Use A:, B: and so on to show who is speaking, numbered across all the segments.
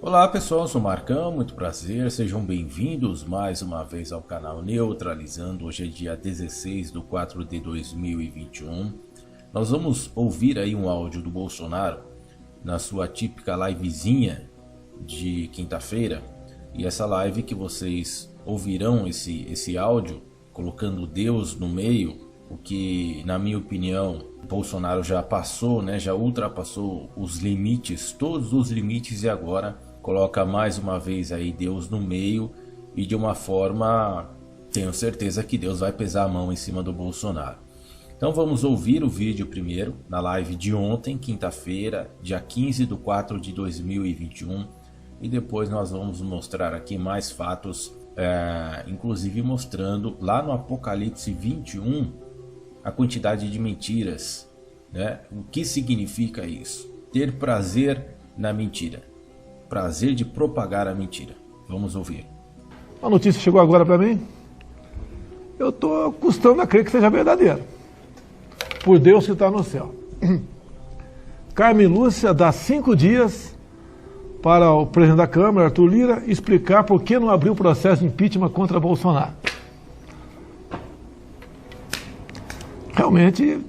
A: Olá pessoal, eu sou o Marcão, muito prazer, sejam bem-vindos mais uma vez ao canal Neutralizando. Hoje é dia 16 de 4 de 2021. Nós vamos ouvir aí um áudio do Bolsonaro na sua típica livezinha de quinta-feira. E essa live que vocês ouvirão esse áudio colocando Deus no meio, o que na minha opinião Bolsonaro já passou, já ultrapassou os limites, todos os limites, e agora coloca mais uma vez aí Deus no meio e de uma forma, tenho certeza que Deus vai pesar a mão em cima do Bolsonaro. Então vamos ouvir o vídeo primeiro, na live de ontem, quinta-feira, dia 15 de 4 de 2021, e depois nós vamos mostrar aqui mais fatos, inclusive mostrando lá no Apocalipse 21 a quantidade de mentiras, O que significa isso? Ter prazer na mentira. Prazer de propagar a mentira. Vamos ouvir.
B: Uma notícia chegou agora para mim. Eu estou custando a crer que seja verdadeira. Por Deus que está no céu. Carmen Lúcia dá 5 dias para o presidente da Câmara, Arthur Lira, explicar por que não abriu processo de impeachment contra Bolsonaro. Realmente,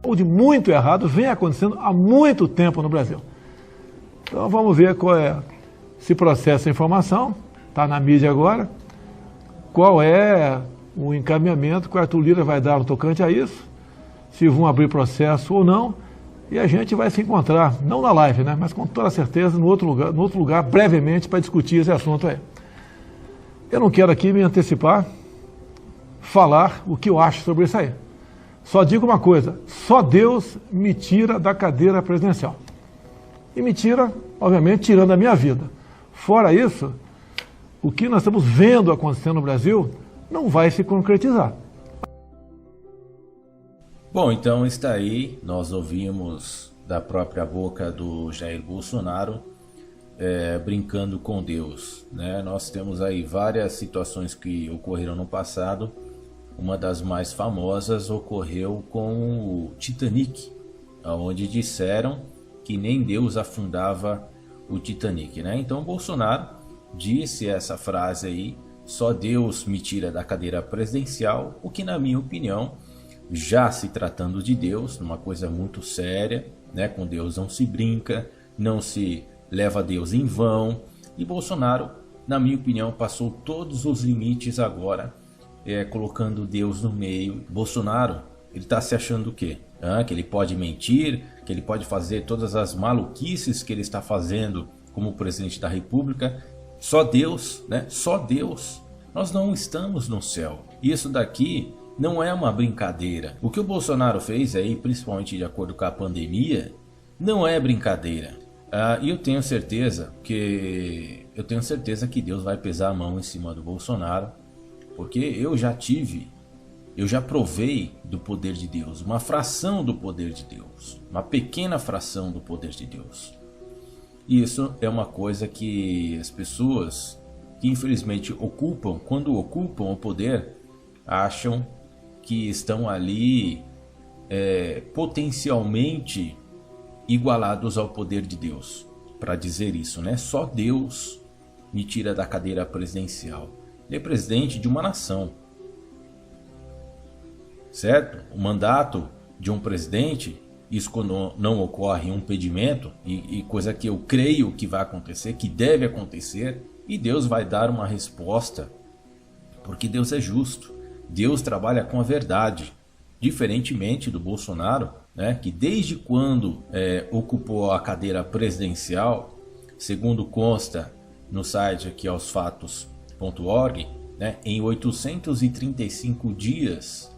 B: o de muito errado vem acontecendo há muito tempo no Brasil. Então vamos ver qual é esse processo de informação, está na mídia agora, qual é o encaminhamento que o Arthur Lira vai dar no tocante a isso, se vão abrir processo ou não, e a gente vai se encontrar, não na live, mas com toda certeza no outro lugar brevemente, para discutir esse assunto aí. Eu não quero aqui me antecipar, falar o que eu acho sobre isso aí. Só digo uma coisa, só Deus me tira da cadeira presidencial. E me tira, obviamente, tirando a minha vida. Fora isso, o que nós estamos vendo acontecendo no Brasil não vai se concretizar.
A: Bom, então está aí, nós ouvimos da própria boca do Jair Bolsonaro brincando com Deus, Nós temos aí várias situações que ocorreram no passado. Uma das mais famosas ocorreu com o Titanic, onde disseram que nem Deus afundava o Titanic, Então Bolsonaro disse essa frase aí, só Deus me tira da cadeira presidencial, o que na minha opinião, já se tratando de Deus, uma coisa muito séria, Com Deus não se brinca, não se leva Deus em vão, e Bolsonaro, na minha opinião, passou todos os limites agora, colocando Deus no meio. Bolsonaro, ele está se achando o quê? Que ele pode mentir, que ele pode fazer todas as maluquices que ele está fazendo como presidente da República. Só Deus, Só Deus. Nós não estamos no céu. Isso daqui não é uma brincadeira. O que o Bolsonaro fez aí, principalmente de acordo com a pandemia, não é brincadeira. E eu tenho certeza que Deus vai pesar a mão em cima do Bolsonaro, porque eu já provei do poder de Deus, uma fração do poder de Deus, uma pequena fração do poder de Deus. E isso é uma coisa que as pessoas que infelizmente quando ocupam o poder, acham que estão ali potencialmente igualados ao poder de Deus, para dizer isso, Só Deus me tira da cadeira presidencial. Ele é presidente de uma nação, certo? O mandato de um presidente, isso quando não ocorre um impedimento, e coisa que eu creio que vai acontecer, que deve acontecer, e Deus vai dar uma resposta, porque Deus é justo, Deus trabalha com a verdade, diferentemente do Bolsonaro, que desde quando ocupou a cadeira presidencial, segundo consta no site aqui aosfatos.org, em 835 dias,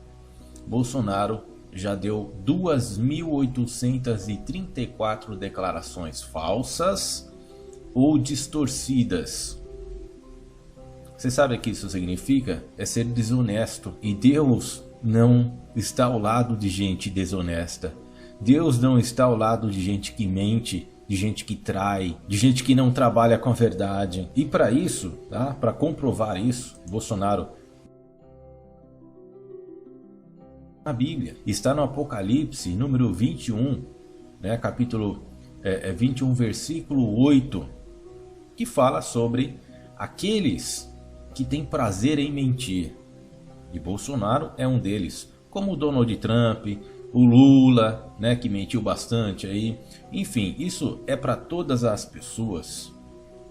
A: Bolsonaro já deu 2.834 declarações falsas ou distorcidas. Você sabe o que isso significa? É ser desonesto. E Deus não está ao lado de gente desonesta. Deus não está ao lado de gente que mente, de gente que trai, de gente que não trabalha com a verdade. E para isso, para comprovar isso, Bolsonaro, na Bíblia, está no Apocalipse, número 21, capítulo 21, versículo 8, que fala sobre aqueles que têm prazer em mentir. E Bolsonaro é um deles, como o Donald Trump, o Lula, né, que mentiu bastante aí. Enfim, isso é para todas as pessoas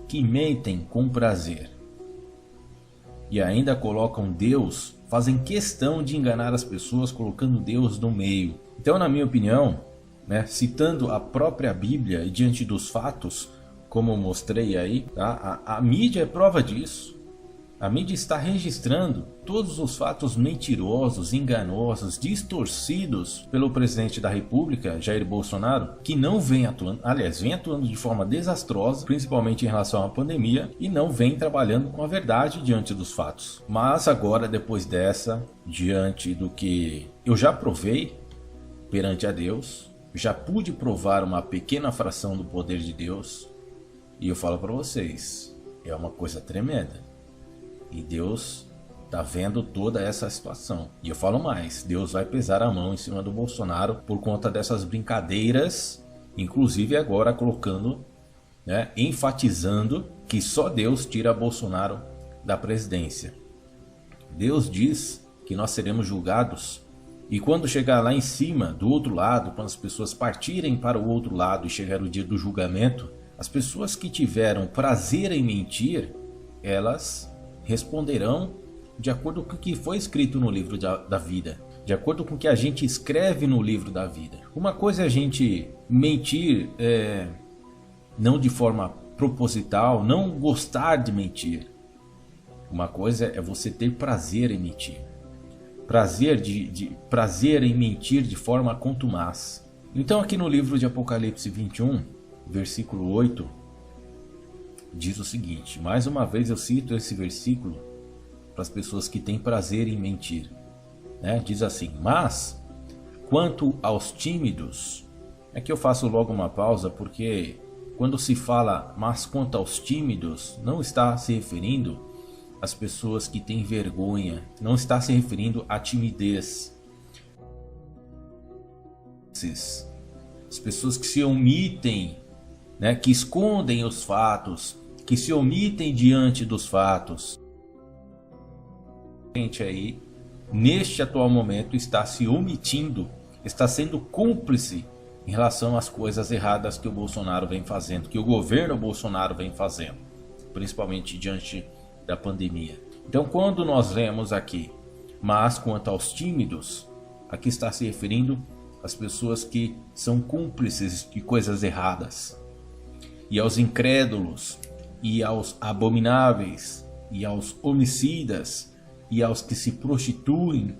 A: que mentem com prazer e ainda colocam Deus, fazem questão de enganar as pessoas colocando Deus no meio. Então, na minha opinião, né, citando a própria Bíblia e diante dos fatos, como eu mostrei aí, tá? A mídia é prova disso. A mídia está registrando todos os fatos mentirosos, enganosos, distorcidos pelo presidente da República, Jair Bolsonaro, que não vem atuando, aliás, vem atuando de forma desastrosa, principalmente em relação à pandemia, e não vem trabalhando com a verdade diante dos fatos. Mas agora, depois dessa, diante do que eu já provei perante a Deus, já pude provar uma pequena fração do poder de Deus, e eu falo para vocês, é uma coisa tremenda. E Deus está vendo toda essa situação. E eu falo mais, Deus vai pesar a mão em cima do Bolsonaro por conta dessas brincadeiras, inclusive agora colocando, né, enfatizando que só Deus tira Bolsonaro da presidência. Deus diz que nós seremos julgados, e quando chegar lá em cima, do outro lado, quando as pessoas partirem para o outro lado e chegar o dia do julgamento, as pessoas que tiveram prazer em mentir, elas responderão de acordo com o que foi escrito no livro da vida, de acordo com o que a gente escreve no livro da vida. Uma coisa é a gente mentir não de forma proposital, não gostar de mentir. Uma coisa é você ter prazer em mentir, prazer em mentir de forma contumaz. Então aqui no livro de Apocalipse 21, versículo 8, diz o seguinte, mais uma vez eu cito esse versículo para as pessoas que têm prazer em mentir, né? Diz assim, mas quanto aos tímidos, é que eu faço logo uma pausa porque quando se fala mas quanto aos tímidos, não está se referindo às pessoas que têm vergonha, não está se referindo à timidez. As pessoas que se omitem, né, que escondem os fatos, que se omitem diante dos fatos. A gente aí, neste atual momento, está se omitindo, está sendo cúmplice em relação às coisas erradas que o Bolsonaro vem fazendo, que o governo Bolsonaro vem fazendo, principalmente diante da pandemia. Então, quando nós lemos aqui, mas quanto aos tímidos, aqui está se referindo às pessoas que são cúmplices de coisas erradas, e aos incrédulos, e aos abomináveis, e aos homicidas, e aos que se prostituem,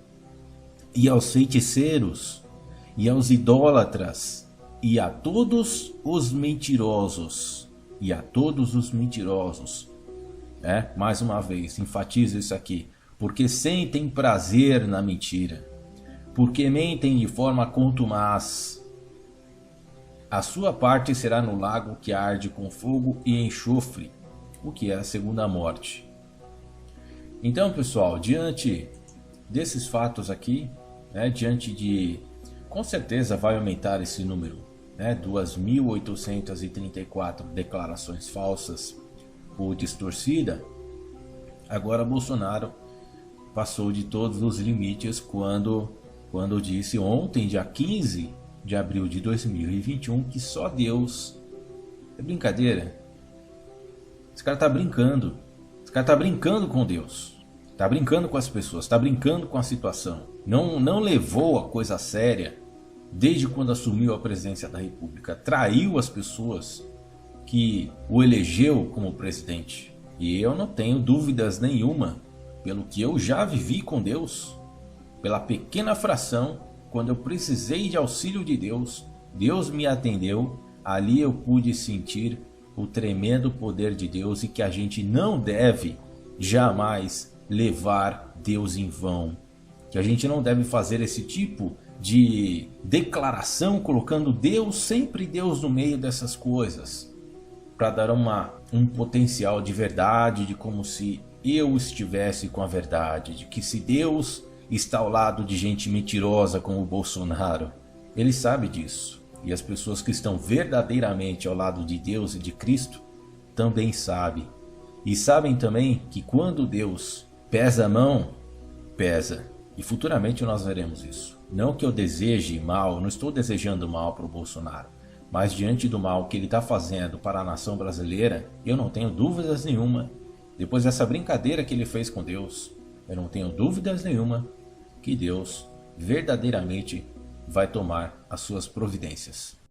A: e aos feiticeiros, e aos idólatras, e a todos os mentirosos, mais uma vez, enfatizo isso aqui, porque sentem prazer na mentira, porque mentem de forma contumaz. A sua parte será no lago que arde com fogo e enxofre, o que é a segunda morte. Então, pessoal, diante desses fatos aqui, né, diante de, com certeza vai aumentar esse número, né, 2.834 declarações falsas ou distorcida. Agora Bolsonaro passou de todos os limites quando disse ontem, dia 15 de abril de 2021, que só Deus. É brincadeira. Esse cara tá brincando. Esse cara tá brincando com Deus. Tá brincando com as pessoas. Tá brincando com a situação. Não levou a coisa a séria desde quando assumiu a presidência da República. Traiu as pessoas que o elegeu como presidente. E eu não tenho dúvidas nenhuma, pelo que eu já vivi com Deus, pela pequena fração. Quando eu precisei de auxílio de Deus, Deus me atendeu. Ali eu pude sentir o tremendo poder de Deus e que a gente não deve jamais levar Deus em vão. Que a gente não deve fazer esse tipo de declaração colocando Deus, sempre Deus no meio dessas coisas, para dar um potencial de verdade, de como se eu estivesse com a verdade, de que se Deus está ao lado de gente mentirosa como o Bolsonaro. Ele sabe disso. E as pessoas que estão verdadeiramente ao lado de Deus e de Cristo também sabem. E sabem também que quando Deus pesa a mão, pesa. E futuramente nós veremos isso. Não que eu deseje mal, não estou desejando mal para o Bolsonaro. Mas diante do mal que ele está fazendo para a nação brasileira, eu não tenho dúvidas nenhuma. Depois dessa brincadeira que ele fez com Deus, eu não tenho dúvidas nenhuma que Deus verdadeiramente vai tomar as suas providências.